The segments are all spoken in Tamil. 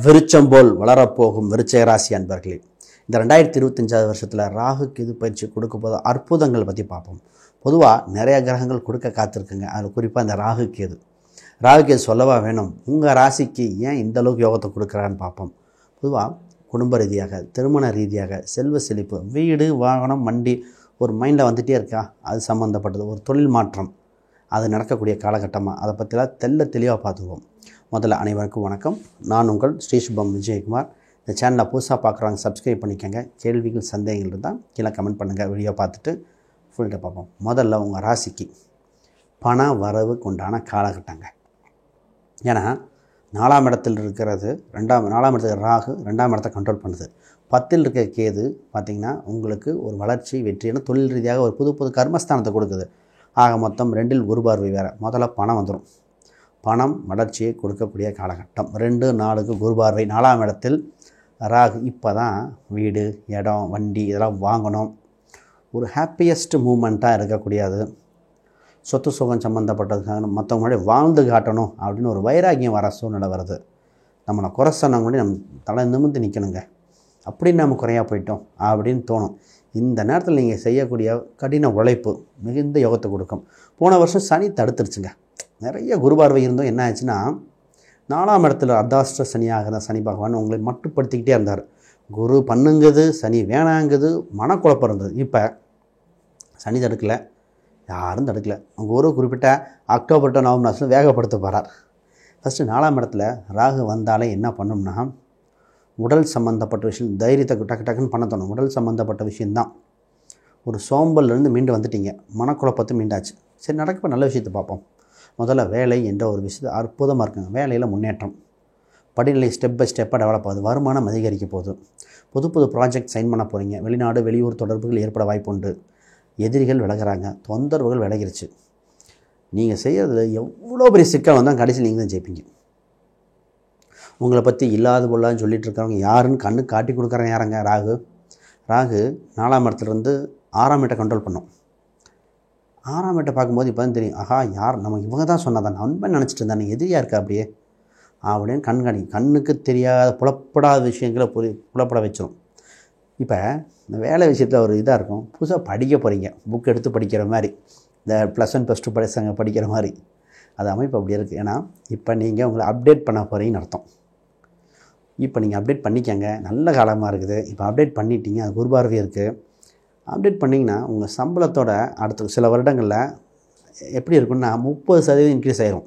விருச்சம் போல் வளரப்போகும் விருச்சிக ராசி அன்பர்களே, இந்த 2025 வருஷத்தில் ராகு கேது பயிற்சி கொடுக்க போது அற்புதங்கள் பற்றி பார்ப்போம். பொதுவாக நிறைய கிரகங்கள் கொடுக்க காத்திருக்குங்க. அதில் குறிப்பாக இந்த ராகு கேது சொல்லவா வேணும். உங்கள் ராசிக்கு ஏன் இந்த அளவுக்கு யோகத்தை கொடுக்குறான்னு பார்ப்போம். பொதுவாக குடும்ப ரீதியாக, திருமண ரீதியாக, செல்வ செழிப்பு, வீடு வாகனம் வண்டி ஒரு மைண்டில் வந்துகிட்டே இருக்கா, அது சம்மந்தப்பட்டது. ஒரு தொழில் மாற்றம் அது நடக்கக்கூடிய காலகட்டமாக அதை பற்றிலாம் தெளிவாக பார்த்துக்குவோம். முதல்ல அனைவருக்கும் வணக்கம். நான் உங்கள் ஸ்ரீ சுபம் விஜயகுமார். இந்த சேனலை புதுசாக பார்க்குறாங்க, சப்ஸ்கிரைப் பண்ணிக்கோங்க. கேள்விகள் சந்தேகங்கள் இருந்தால் கீழே கமெண்ட் பண்ணுங்கள். வீடியோ பார்த்துட்டு ஃபுல்லிட்ட பார்ப்போம். முதல்ல உங்கள் ராசிக்கு பண வரவு கொண்டான காலகட்டங்க. ஏன்னா 4ஆம் இடத்தில் இருக்கிறது 4ஆம் இடத்துக்கு ராகு 2ஆம் இடத்தை கண்ட்ரோல் பண்ணுது. 10ல் இருக்க கேது பார்த்திங்கன்னா உங்களுக்கு ஒரு வளர்ச்சி வெற்றியான தொழில் ரீதியாக ஒரு புது கர்மஸ்தானத்தை கொடுக்குது. ஆக மொத்தம் 2ல் குரு பார்வை வேறு. முதல்ல பணம் வந்துடும். பணம் வளர்ச்சியை கொடுக்கக்கூடிய காலகட்டம். 2, 4க்கு குரு பார்வை. 4ஆம் இடத்தில் ராகு. இப்போ தான் வீடு, இடம், வண்டி இதெல்லாம் வாங்கணும். ஒரு ஹாப்பியஸ்ட் மூமெண்ட்டாக இருக்கக்கூடியது. சொத்து சுகம் சம்மந்தப்பட்டதுக்காக மற்றவங்க முன்னாடி வாழ்ந்து காட்டணும் அப்படின்னு ஒரு வைராக்கியம் வர சூழ்நிலை வருது. நம்மளை குறை சொன்னவங்க முன்னாடி நம்ம தலை நிமிர்ந்து நிற்கணுங்க. அப்படின்னு நம்ம குறையாக போயிட்டோம் அப்படின்னு தோணும். இந்த நேரத்தில் நீங்கள் செய்யக்கூடிய கடின உழைப்பு மிகுந்த யோகத்தை கொடுக்கும். போன வருஷம் சனி தடுத்துருச்சுங்க. நிறைய குரு பார்வை இருந்தோம். என்ன ஆச்சுன்னா 4ஆம் இடத்துல அர்த்தாஷ்ட சனியாக இருந்த சனி பகவான் உங்களை மட்டுப்படுத்திக்கிட்டே இருந்தார். குரு பண்ணுங்குது, சனி வேணாங்குது, மனக்குழப்பம் இருந்தது. இப்போ சனி தடுக்கலை, யாரும் தடுக்கலை. குரு குறிப்பிட்ட அக்டோபர் டு நவம்பர் மாதம் வேகப்படுத்த போகிறார். ஃபஸ்ட்டு 4ஆம் இடத்துல ராகு வந்தாலே என்ன பண்ணோம்னா, உடல் சம்மந்தப்பட்ட விஷயம், தைரியத்தை டக்குன்னு பண்ண தோணும். உடல் சம்மந்தப்பட்ட விஷயந்தான். ஒரு சோம்பல்லேருந்து மீண்டு வந்துட்டீங்க, மனக்குழப்பத்தை மீண்டாச்சு. சரி, நடக்க நல்ல விஷயத்தை பார்ப்போம். முதல்ல வேலை என்ற ஒரு விஷயத்தை அற்புதமாக இருக்குங்க. வேலையில் முன்னேற்றம், படிநிலை ஸ்டெப் பை ஸ்டெப்பாக டெவலப் ஆகுது. வருமானம் அதிகரிக்க போகுது. புது ப்ராஜெக்ட் சைன் பண்ண போகிறீங்க. வெளிநாடு வெளியூர் தொடர்புகள் ஏற்பட வாய்ப்பு உண்டு. எதிரிகள் விலகிறாங்க, தொந்தரவுகள் விலகிருச்சு. நீங்கள் செய்கிறதுல எவ்வளோ பெரிய சிக்கல் வந்தால் கடைசியில் நீங்கள் தான் ஜெயிப்பீங்க. உங்களை பற்றி இல்லாத பொருளான்னு சொல்லிட்டு இருக்கிறவங்க யாருன்னு கண்ணு காட்டி கொடுக்குறேன். யாருங்க? ராகு 4ஆம் இடத்துலேருந்து 6ஆம் இடத்தை கண்ட்ரோல் பண்ணும். 6ஆம் இடத்தை பார்க்கும்போது இப்போ தான் தெரியும், ஆஹா யார் நம்ம இவங்க தான் சொன்னாதான் நண்பன் நினச்சிட்டு இருந்தானே, எதிரியாக இருக்கா அப்படியே அப்படின்னு கண்ணுக்கு தெரியாத புலப்படாத விஷயங்களை புலப்பட வச்சிடும். இப்போ இந்த வேலை விஷயத்தில் ஒரு இதாக இருக்கும். புதுசாக படிக்க போகிறீங்க, புக் எடுத்து படிக்கிற மாதிரி, இந்த +1 +2 படித்தவங்க படிக்கிற மாதிரி அது அமைப்பு அப்படி இருக்குது. ஏன்னா இப்போ நீங்கள் உங்களை அப்டேட் பண்ண போகிறீங்கன்னு அர்த்தம். இப்போ நீங்கள் அப்டேட் பண்ணிக்கங்க, நல்ல காலமாக இருக்குது. இப்போ அப்டேட் பண்ணிட்டீங்க, அது குரு பார்வை இருக்குது. அப்டேட் பண்ணிங்கன்னா உங்கள் சம்பளத்தோட அடுத்த சில வருடங்களில் எப்படி இருக்குன்னா 30% இன்க்ரீஸ் ஆயிரும்.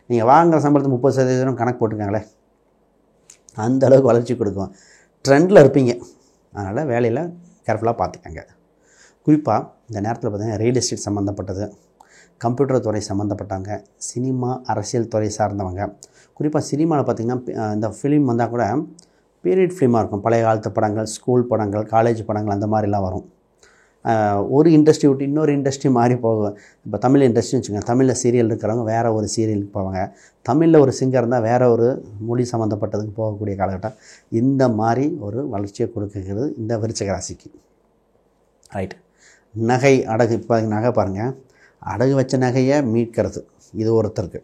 நீங்கள் வாங்குகிற சம்பளத்தை 30% கணக்கு போட்டுருக்காங்களே, அந்த அளவுக்கு வளர்ச்சி கொடுக்கும். ட்ரெண்டில் இருப்பீங்க. அதனால் வேலையில் கேர்ஃபுல்லாக பார்த்துக்கங்க. குறிப்பாக இந்த நேரத்தில் பார்த்திங்கன்னா ரியல் எஸ்டேட் சம்மந்தப்பட்டது, கம்ப்யூட்டர் துறை சம்மந்தப்பட்டாங்க, சினிமா அரசியல் துறை சார்ந்தவங்க. குறிப்பாக சினிமாவில் பார்த்திங்கன்னா இந்த ஃபிலிம் வந்தால் கூட பீரியட் ஃபிலிமாக இருக்கும். பழைய காலத்து படங்கள், ஸ்கூல் படங்கள், காலேஜ் படங்கள் அந்த மாதிரிலாம் வரும். ஒரு இண்டஸ்ட்ரி விட்டு இன்னொரு இண்டஸ்ட்ரி மாறி போகும். இப்போ தமிழ் இண்டஸ்ட்ரின்னு வச்சுக்கோங்க. தமிழில் சீரியல் இருக்கிறவங்க வேறு ஒரு சீரியலுக்கு போவாங்க. தமிழில் ஒரு சிங்கர் இருந்தால் வேறு ஒரு மொழி சம்மந்தப்பட்டதுக்கு போகக்கூடிய காலகட்டம். இந்த மாதிரி ஒரு வளர்ச்சியை கொடுக்குறது இந்த விருச்சிக ராசிக்கு. ரைட். நகை அடகு. இப்போ நகை பாருங்கள், அடகு வச்ச நகையை மீட்கிறது இது ஒருத்தருக்கு.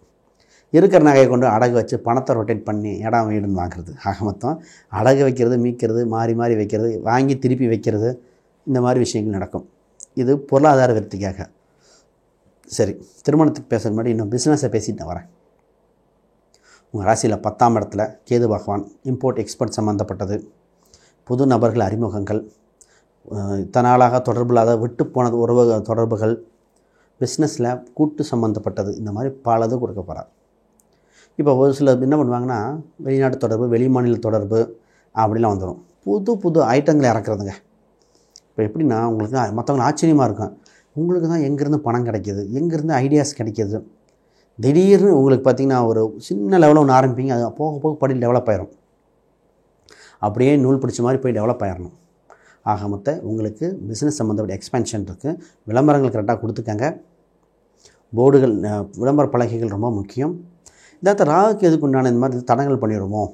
இருக்கிற நகையை கொண்டு அடகு வச்சு பணத்தை ரொட்டேட் பண்ணி இடம் வீடுன்னு வாங்குறது. ஆக மொத்தம் அடகு வைக்கிறது, மீட்கிறது, மாறி வைக்கிறது, வாங்கி திருப்பி வைக்கிறது, இந்த மாதிரி விஷயங்கள் நடக்கும். இது பொருளாதார விருத்திக்காக. சரி, திருமணத்துக்கு பேசுகிற முன்னாடி இன்னும் பிஸ்னஸை பேசிட்டு வரேன். உங்கள் ராசியில் 10ஆம் இடத்துல கேது பகவான். இம்போர்ட் எக்ஸ்போர்ட் சம்மந்தப்பட்டது, புது நபர்கள் அறிமுகங்கள், இத்தனை நாளாக தொடர்பில்லாத விட்டு போனது தொடர்புகள், பிஸ்னஸில் கூட்டு சம்மந்தப்பட்டது, இந்த மாதிரி பலது கொடுக்க போகிறார். இப்போ ஒரு சிலர் என்ன பண்ணுவாங்கன்னா, வெளிநாட்டு தொடர்பு, வெளி மாநில தொடர்பு அப்படிலாம் வந்துடும். புது ஐட்டங்களை இறக்குறதுங்க. இப்போ எப்படின்னா, உங்களுக்கு மற்றவங்க ஆச்சரியமாக இருக்கும். உங்களுக்கு தான் எங்கேருந்து பணம் கிடைக்கிது, எங்கேருந்து ஐடியாஸ் கிடைக்கிது. திடீர்னு உங்களுக்கு பார்த்திங்கன்னா ஒரு சின்ன லெவலில் ஒன்று ஆரம்பிப்பீங்க, அது போக படி டெவலப் ஆயிரும். அப்படியே நூல் பிடிச்ச மாதிரி போய் டெவலப் ஆயிடணும். ஆக மொத்தம் உங்களுக்கு பிஸ்னஸ் சம்மந்தப்பட்ட எக்ஸ்பென்ஷன் இருக்குது. விளம்பரங்கள் கரெக்டாக கொடுத்துக்கங்க. போர்டுகள், விளம்பர பலகைகள் ரொம்ப முக்கியம். இந்த ராகு கேதுக்கு உண்டான இந்த மாதிரி தடங்கள் பண்ணிடுமோ.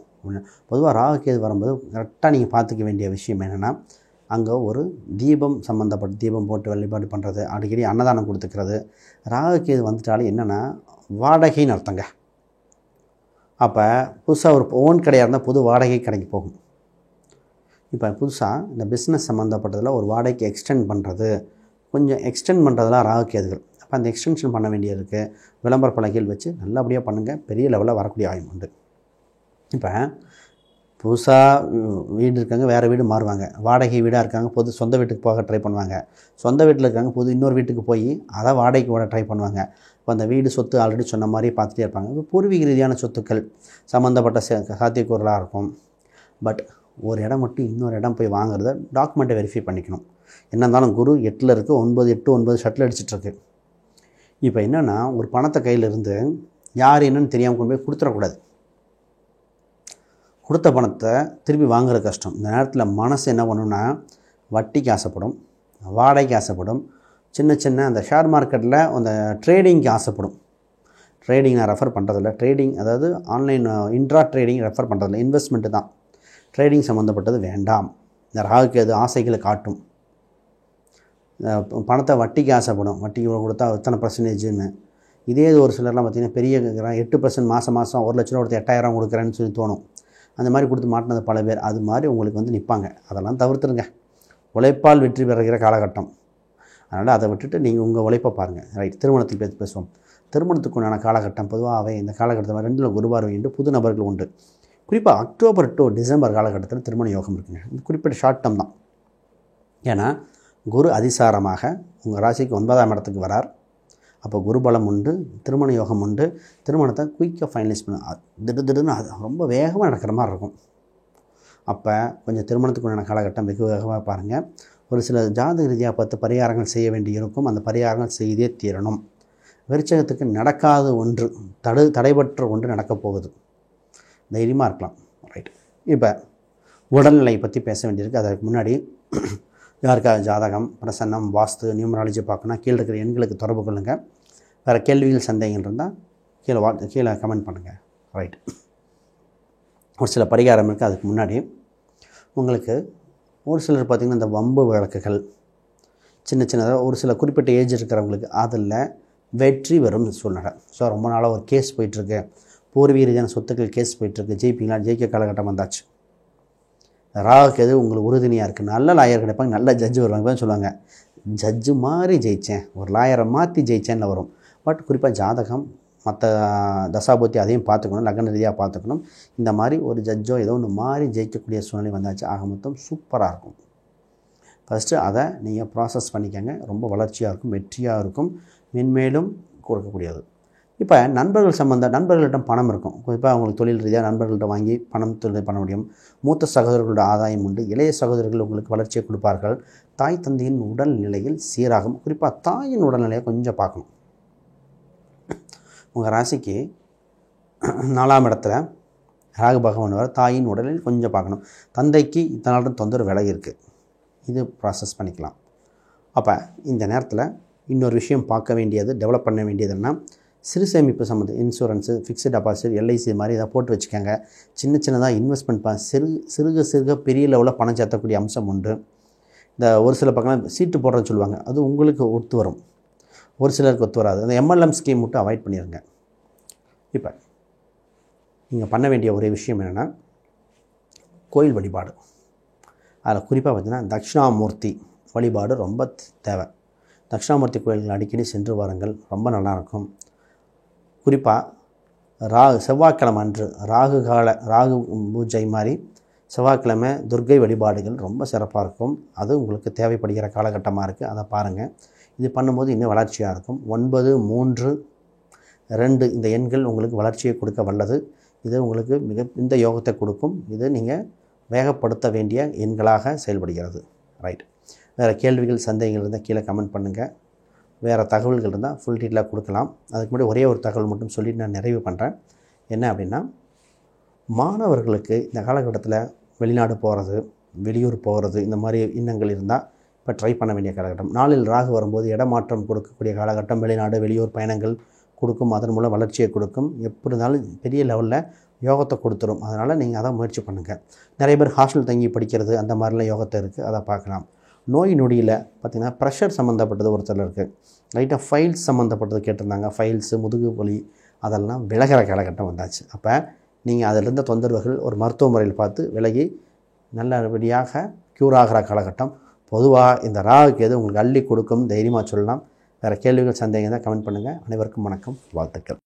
பொதுவாக ராகு கேது வரும்போது கரெக்டாக நீங்கள் பார்த்துக்க வேண்டிய விஷயம் என்னென்னா, அங்கே ஒரு தீபம் சம்மந்தப்பட்ட தீபம் போட்டு வழிபாடு பண்ணுறது, அடிக்கடி அன்னதானம் கொடுத்துக்கிறது. ராகு கேது வந்துட்டாலே என்னென்னா வாடகைன்னு அர்த்தங்க. அப்போ புதுசாக ஒரு ஓன் கடையாக இருந்தால் புது வாடகை கடைக்கு போகும். இப்போ புதுசாக இந்த பிஸ்னஸ் சம்மந்தப்பட்டதில் ஒரு வாடகைக்கு எக்ஸ்டெண்ட் பண்ணுறது, கொஞ்சம் எக்ஸ்டெண்ட் பண்ணுறதுலாம் ராகுகேதுகள். அப்போ அந்த எக்ஸ்டென்ஷன் பண்ண வேண்டியது இருக்குது. விளம்பர பலகைகள் வச்சு நல்லபடியாக பண்ணுங்கள், பெரிய லெவலில் வரக்கூடிய ஆயம் உண்டு. இப்போ புதுசாக வீடு இருக்காங்க, வேறு வீடு மாறுவாங்க. வாடகை வீடாக இருக்காங்க, சொந்த வீட்டுக்கு போக ட்ரை பண்ணுவாங்க. சொந்த வீட்டில் இருக்காங்க, இன்னொரு வீட்டுக்கு போய் அதை வாடகைக்கு விட ட்ரை பண்ணுவாங்க. இப்போ அந்த வீடு சொத்து ஆல்ரெடி சொன்ன மாதிரி பார்த்துட்டே இருப்பாங்க. இப்போ பூர்வீக ரீதியான சொத்துக்கள் சம்மந்தப்பட்ட சாத்தியக்கூறலாக இருக்கும். பட் ஒரு இடம் மட்டும் இன்னொரு இடம் போய் வாங்குறத டாக்குமெண்ட்டை வெரிஃபை பண்ணிக்கணும். என்ன இருந்தாலும் குரு 8ல் இருக்குது, 9 ஷட்டில் அடிச்சிட்ருக்கு. இப்போ என்னென்னா, ஒரு பணத்தை கையிலிருந்து யார் என்னன்னு தெரியாமல் கொண்டு போய் கொடுத்துடக்கூடாது. கொடுத்த பணத்தை திருப்பி வாங்குறது கஷ்டம். இந்த நேரத்தில் மனசு என்ன பண்ணுன்னா, வட்டிக்கு ஆசைப்படும், வாடகைக்கு ஆசைப்படும், சின்ன அந்த ஷேர் மார்க்கெட்டில் அந்த ட்ரேடிங்க்கு ஆசைப்படும். ட்ரேடிங் நான் ரெஃபர் பண்ணுறதில்ல. ட்ரேடிங் அதாவது ஆன்லைன் இன்ட்ரா ட்ரேடிங் ரெஃபர் பண்ணுறதில்ல, இன்வெஸ்ட்மெண்ட்டு தான். ட்ரேடிங் சம்மந்தப்பட்டது வேண்டாம். இந்த ராகுக்கு ஆசைகளை காட்டும். பணத்தை வட்டிக்கு ஆசைப்படும், வட்டிக்கு கொடுத்தா எத்தனை பர்சன்டேஜுன்னு. இதே ஒரு சிலர்லாம் பார்த்திங்கன்னா பெரிய 8% மாதம் 1 லட்ச ரூபா கொடுத்து 8000 கொடுக்குறேன்னு சொல்லி தோணும். அந்த மாதிரி கொடுத்து மாட்டினது பல பேர். அது மாதிரி உங்களுக்கு நிற்பாங்க. அதெல்லாம் தவிர்த்துருங்க. உழைப்பால் வெற்றி பெறுகிற காலகட்டம். அதனால் அதை விட்டுட்டு நீங்கள் உங்கள் உழைப்பை பாருங்கள். ரைட். திருமணத்துக்கு பேசுவோம். திருமணத்துக்கு உண்டான காலகட்டம் பொதுவாகவே இந்த காலகட்டத்தில் 2ல் குரு பார்வை உண்டு, புது நபர்கள் உண்டு. குறிப்பாக அக்டோபர் டு டிசம்பர் காலகட்டத்தில் திருமண யோகம் இருக்குங்க. இது குறிப்பிட்ட ஷார்ட் டேர்ம் தான். ஏன்னா குரு அதிசாரமாக உங்கள் ராசிக்கு 9ஆம் இடத்துக்கு வரார். அப்போ குருபலம் உண்டு, திருமண யோகம் உண்டு. திருமணத்தை குயிக்காக ஃபைனலைஸ் பண்ண திடீர்னு அது ரொம்ப வேகமாக நடக்கிற மாதிரி இருக்கும். அப்போ கொஞ்சம் திருமணத்துக்கு உண்டான காலகட்டம் வெகு வேகமாக பாருங்கள். ஒரு சில ஜாதக ரீதியாக பார்த்து பரிகாரங்கள் செய்ய வேண்டி இருக்கும். அந்த பரிகாரங்கள் செய்தே தீரணும். விருச்சகத்துக்கு நடக்காத ஒன்று, தடைபற்ற ஒன்று நடக்கப் போகுது. தைரியமாக இருக்கலாம். ரைட். இப்போ உடல்நிலையை பற்றி பேச வேண்டியிருக்கு. அதற்கு முன்னாடி யாருக்காக ஜாதகம், பிரசன்னம், வாஸ்து, நியூமராலஜி பார்க்கணும், கீழே இருக்கிற எண்களுக்கு தொடர்பு கொள்ளுங்கள். வேறு கேள்விகள் சந்தேகங்கள் இருந்தால் கீழே கமெண்ட் பண்ணுங்கள். ரைட். ஒரு சில பரிகாரம் இருக்குது. அதுக்கு முன்னாடி உங்களுக்கு ஒரு சிலர் பார்த்திங்கன்னா இந்த வம்பு வழக்குகள் சின்னதாக ஒரு சில குறிப்பிட்ட ஏஜ் இருக்கிறவங்களுக்கு அதில் வெற்றி வரும் சூழ்நிலை. ஸோ ரொம்ப நாளாக ஒரு கேஸ் போயிட்டுருக்கு, பூர்வீக ரீதியான சொத்துக்கள் கேஸ் போயிட்டுருக்கு, ஜெயிப்பீங்களா, ஜெயிக்க காலகட்டம் வந்தாச்சு. ராகுக்கு எது உங்களுக்கு உறுதுணையாக இருக்குது. நல்ல லாயர் கிடைப்பாங்க, நல்ல ஜட்ஜு வருவாங்க. சொல்லுவாங்க ஜட்ஜு மாதிரி ஜெயித்தேன், ஒரு லாயரை மாற்றி ஜெயித்தேன்னு வரும். பட் குறிப்பாக ஜாதகம், மற்ற தசாபுத்தி அதையும் பார்த்துக்கணும், லக்ன ரீதியாக பார்த்துக்கணும். இந்த மாதிரி ஒரு ஜட்ஜோ ஏதோ ஒன்று மாறி ஜெயிக்கக்கூடிய சூழ்நிலை வந்தாச்சு. ஆக மொத்தம் சூப்பராக இருக்கும். ஃபஸ்ட்டு அதை நீங்கள் ப்ராசஸ் பண்ணிக்கங்க. ரொம்ப வளர்ச்சியாக இருக்கும், வெற்றியாக இருக்கும், மென்மேலும் கொடுக்கக்கூடியது. இப்போ நண்பர்களிடம் பணம் இருக்கும். குறிப்பாக அவங்களுக்கு தொழில் ரீதியாக நண்பர்கள்ட்ட வாங்கி பணம் தொழில் பண்ண முடியும். மூத்த சகோதரர்களோட ஆதாயம் உண்டு. இளைய சகோதரர்கள் உங்களுக்கு வளர்ச்சியை கொடுப்பார்கள். தாய் தந்தையின் உடல் நிலையில் சீராகும். குறிப்பாக தாயின் உடல்நிலையை கொஞ்சம் பார்க்கணும். உங்கள் ராசிக்கு 4ஆம் இடத்துல ராகு பகவான் வர, தாயின் உடலில் கொஞ்சம் பார்க்கணும். தந்தைக்கு இத்தனை தொந்தரவு விலகி இருக்குது. இது ப்ராசஸ் பண்ணிக்கலாம். அப்போ இந்த நேரத்தில் இன்னொரு விஷயம் பார்க்க வேண்டியது, டெவலப் பண்ண வேண்டியதுன்னா, சிறு சேமிப்பு சம்மந்தம் இன்சூரன்ஸு, ஃபிக்ஸ்டு டெபாசிட், எல்ஐசி மாதிரி இதை போட்டு வச்சுக்கோங்க. சின்னதாக இன்வெஸ்ட்மெண்ட் சிறுக பெரிய லெவலில் பணம் சேர்த்தக்கூடிய அம்சம் உண்டு. இந்த ஒரு சில பக்கம் சீட்டு போடுறதுன்னு சொல்லுவாங்க, அது உங்களுக்கு ஒத்து வரும், ஒரு சிலருக்கு ஒத்து வராது. அந்த MLM ஸ்கீம் மட்டும் அவாய்ட் பண்ணிடுங்க. இப்போ நீங்கள் பண்ண வேண்டிய ஒரே விஷயம் என்னென்னா, கோயில் வழிபாடு. அதில் குறிப்பாக பார்த்திங்கன்னா தட்சிணாமூர்த்தி வழிபாடு ரொம்ப தேவை. தட்சிணாமூர்த்தி கோயில்கள் அடிக்கடி சென்று வாருங்கள், ரொம்ப நல்லாயிருக்கும். குறிப்பாக செவ்வாய்க்கிழமை அன்று ராகு பூஜை மாதிரி செவ்வாய்க்கிழமை துர்க்கை வழிபாடுகள் ரொம்ப சிறப்பாக இருக்கும். அது உங்களுக்கு தேவைப்படுகிற காலகட்டமாக இருக்குது. அதை பாருங்கள். இது பண்ணும்போது இன்னும் வளர்ச்சியாக இருக்கும். 9, 3, 2 இந்த எண்கள் உங்களுக்கு வளர்ச்சியை கொடுக்க வல்லது. இது உங்களுக்கு இந்த யோகத்தை கொடுக்கும். இது நீங்கள் வேகப்படுத்த வேண்டிய எண்களாக செயல்படுகிறது. ரைட். வேறு கேள்விகள் சந்தேகங்கள் இருந்தால் கீழே கமெண்ட் பண்ணுங்கள். வேறு தகவல்கள் இருந்தால் ஃபுல் டீட்டெயிலாக கொடுக்கலாம். அதுக்கு முன்னாடி ஒரே ஒரு தகவல் மட்டும் சொல்லிட்டு நான் நிறைவு பண்ணுறேன். என்ன அப்படின்னா, மாணவர்களுக்கு இந்த காலகட்டத்தில் வெளிநாடு போகிறது, வெளியூர் போகிறது, இந்த மாதிரி எண்ணங்கள் இருந்தால் இப்போ ட்ரை பண்ண வேண்டிய காலகட்டம். நாளில் ராகு வரும்போது இடமாற்றம் கொடுக்கக்கூடிய காலகட்டம். வெளிநாடு வெளியூர் பயணங்கள் கொடுக்கும். அதன் மூலம் வளர்ச்சியை கொடுக்கும். எப்படி இருந்தாலும் பெரிய லெவலில் யோகத்தை கொடுத்துரும். அதனால் நீங்கள் அதை முயற்சி பண்ணுங்கள். நிறைய பேர் ஹாஸ்டல் தங்கி படிக்கிறது, அந்த மாதிரிலாம் யோகத்தை இருக்குது, அதை பார்க்கலாம். நோய் நொடியில் பார்த்திங்கன்னா ப்ரெஷர் சம்மந்தப்பட்டது ஒருத்தர் இருக்குது. லைட்டாக ஃபைல்ஸ் சம்மந்தப்பட்டது கேட்டிருந்தாங்க. ஃபைல்ஸு, முதுகு வலி அதெல்லாம் விலகிற காலகட்டம் வந்தாச்சு. அப்போ நீங்கள் அதில் இருந்த தொந்தரவுகள் ஒரு மருத்துவ முறையில் பார்த்து விலகி நல்லபடியாக க்யூர் ஆகிற காலகட்டம். பொதுவாக இந்த ராகு கேது உங்களுக்கு அள்ளி கொடுக்கும், தைரியமாக சொல்லலாம். வேறு கேள்விகள் சந்தேகம் தான் கமெண்ட் பண்ணுங்கள். அனைவருக்கும் வணக்கம், வாழ்த்துக்கள்.